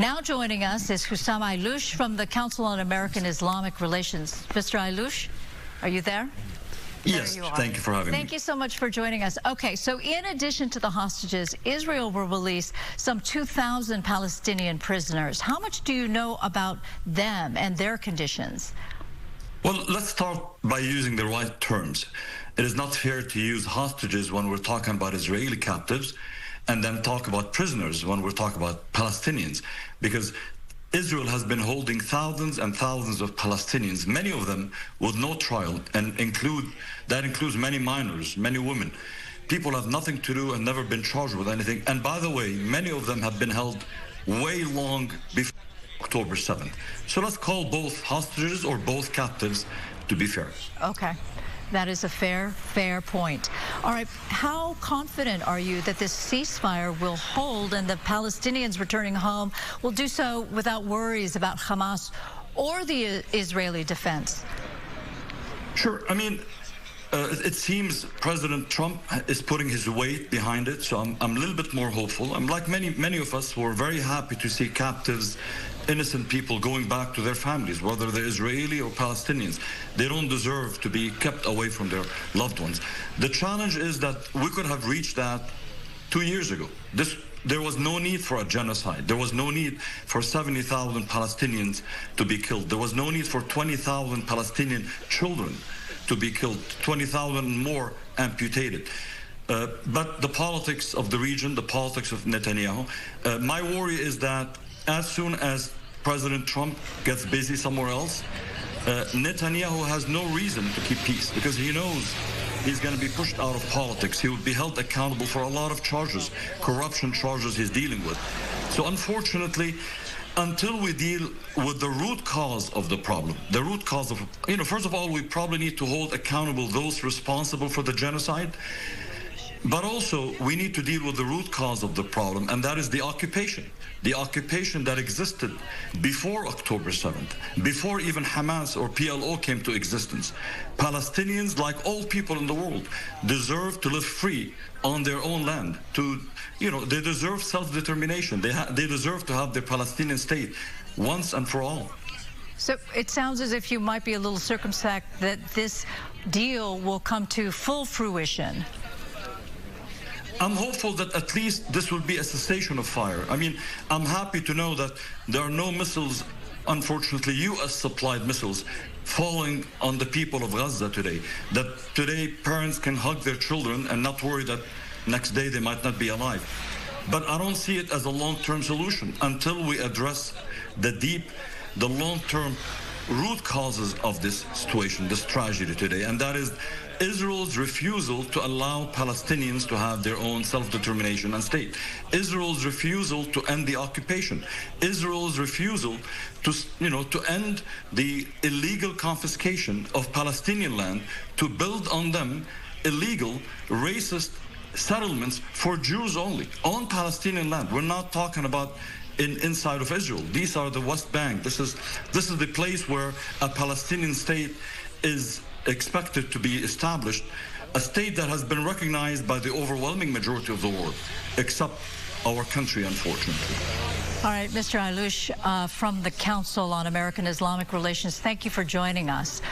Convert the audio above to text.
Now joining us is Hussam Ayloush from the Council on American Islamic Relations. Mr. Ayloush, are you there? Yes, thank you for having me. Thank you so much for joining us. Okay, so in addition to the hostages, Israel will release some 2,000 Palestinian prisoners. How much do you know about them and their conditions? Well, let's start by using the right terms. It is not fair to use hostages when we're talking about Israeli captives and then talk about prisoners when we're talking about Palestinians, because Israel has been holding thousands and thousands of Palestinians, many of them with no trial, and that includes many minors, many women. People have nothing to do and never been charged with anything. And by the way, many of them have been held way long before October 7th. So let's call both hostages or both captives to be fair. Okay. That is a fair point. All right, how confident are you that this ceasefire will hold and the Palestinians returning home will do so without worries about Hamas or the Israeli defense? Sure. I mean, it seems President Trump is putting his weight behind it, so I'm a little bit more hopeful. I'm like many of us who are very happy to see captives, innocent people going back to their families, whether they're Israeli or Palestinians. They don't deserve to be kept away from their loved ones. The challenge is that we could have reached that 2 years ago. There was no need for a genocide. There was no need for 70,000 Palestinians to be killed. There was no need for 20,000 Palestinian children to be killed, 20,000 more amputated. But the politics of the region, the politics of Netanyahu, my worry is that as soon as President Trump gets busy somewhere else, Netanyahu has no reason to keep peace, because he knows he's going to be pushed out of politics. He will be held accountable for a lot of charges, corruption charges he's dealing with. So unfortunately, until we deal with the root cause of the problem, the root cause of, first of all, we probably need to hold accountable those responsible for the genocide. But also, we need to deal with the root cause of the problem, and that is the occupation that existed before October 7th, before even Hamas or PLO came to existence. Palestinians, like all people in the world, deserve to live free on their own land. They deserve self-determination. They deserve to have their Palestinian state once and for all. So it sounds as if you might be a little circumspect that this deal will come to full fruition. I'm hopeful that at least this will be a cessation of fire. I mean, I'm happy to know that there are no missiles, unfortunately, U.S.-supplied missiles, falling on the people of Gaza today. That today parents can hug their children and not worry that next day they might not be alive. But I don't see it as a long-term solution until we address the long-term root causes of this situation, this tragedy today, and that is Israel's refusal to allow Palestinians to have their own self-determination and state. Israel's refusal to end the occupation. Israel's refusal to end the illegal confiscation of Palestinian land, to build on them illegal, racist settlements for Jews only, on Palestinian land. We're not talking about inside of Israel. These are the West Bank. This is the place where a Palestinian state is expected to be established, a state that has been recognized by the overwhelming majority of the world, except our country, unfortunately. All right, Mr. Ayloush, from the Council on American Islamic Relations, thank you for joining us.